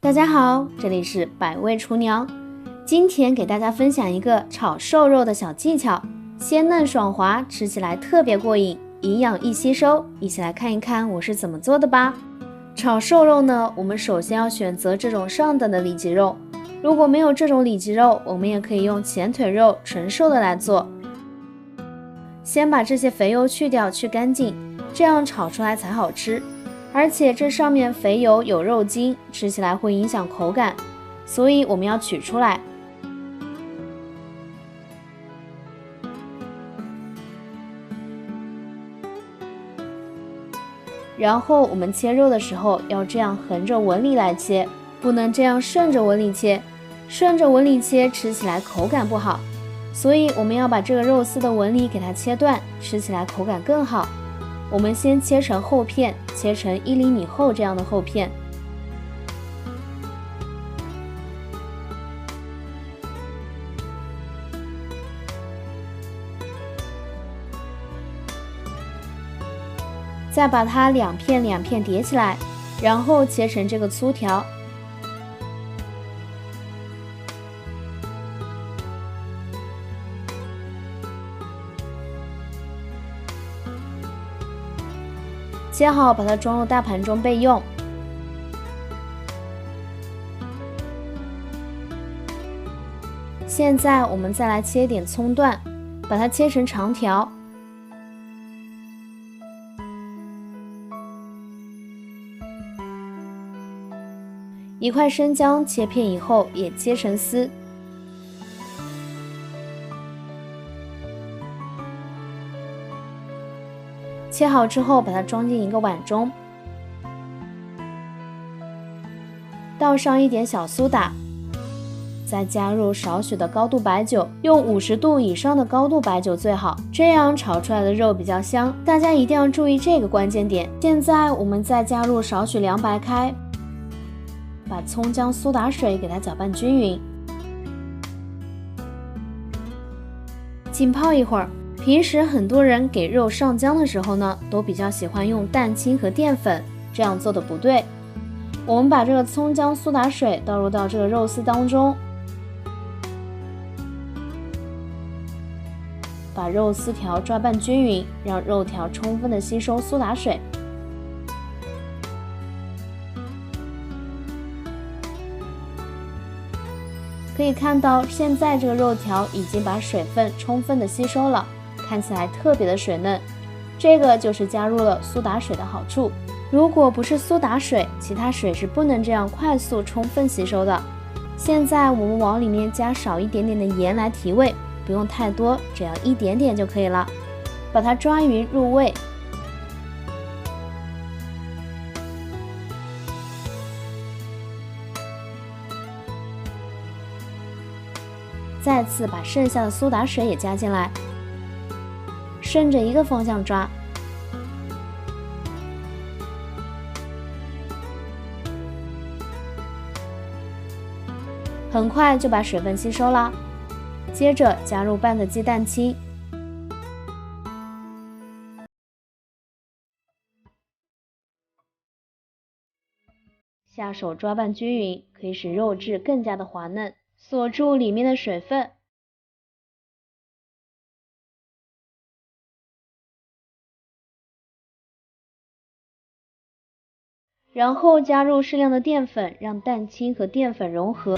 大家好，这里是百味厨娘。今天给大家分享一个炒瘦肉的小技巧，鲜嫩爽滑，吃起来特别过瘾，营养易吸收。一起来看一看我是怎么做的吧。炒瘦肉呢，我们首先要选择这种上等的里脊肉，如果没有这种里脊肉，我们也可以用前腿肉纯瘦的来做。先把这些肥油去掉，去干净，这样炒出来才好吃。而且这上面肥油有肉筋，吃起来会影响口感，所以我们要取出来。然后我们切肉的时候要这样横着纹理来切，不能这样顺着纹理切，顺着纹理切吃起来口感不好，所以我们要把这个肉丝的纹理给它切断，吃起来口感更好。我们先切成厚片，切成1厘米厚这样的厚片。再把它两片叠起来，然后切成这个粗条。切好，把它装入大盘中备用。现在我们再来切点葱段，把它切成长条。一块生姜切片以后也切成丝。切好之后，把它装进一个碗中，倒上一点小苏打，再加入少许的高度白酒，用50度以上的高度白酒最好，这样炒出来的肉比较香。大家一定要注意这个关键点。现在我们再加入少许凉白开，把葱姜苏打水给它搅拌均匀，浸泡一会儿。平时很多人给肉上浆的时候呢，都比较喜欢用蛋清和淀粉，这样做的不对。我们把这个葱姜苏打水倒入到这个肉丝当中，把肉丝条抓拌均匀，让肉条充分的吸收苏打水。可以看到，现在这个肉条已经把水分充分的吸收了，看起来特别的水嫩，这个就是加入了苏打水的好处。如果不是苏打水，其他水是不能这样快速充分吸收的。现在我们往里面加少一点点的盐来提味，不用太多，只要一点点就可以了，把它抓匀入味。再次把剩下的苏打水也加进来，顺着一个方向抓，很快就把水分吸收了。接着加入半个鸡蛋清，下手抓拌均匀，可以使肉质更加的滑嫩，锁住里面的水分。然后加入适量的淀粉，让蛋清和淀粉融合。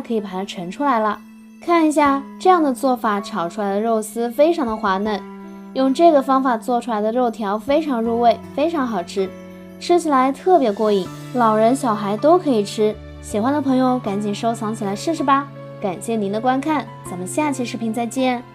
可以把它盛出来了。看一下，这样的做法炒出来的肉丝非常的滑嫩，用这个方法做出来的肉条非常入味，非常好吃，吃起来特别过瘾，老人小孩都可以吃。喜欢的朋友赶紧收藏起来试试吧。感谢您的观看，咱们下期视频再见。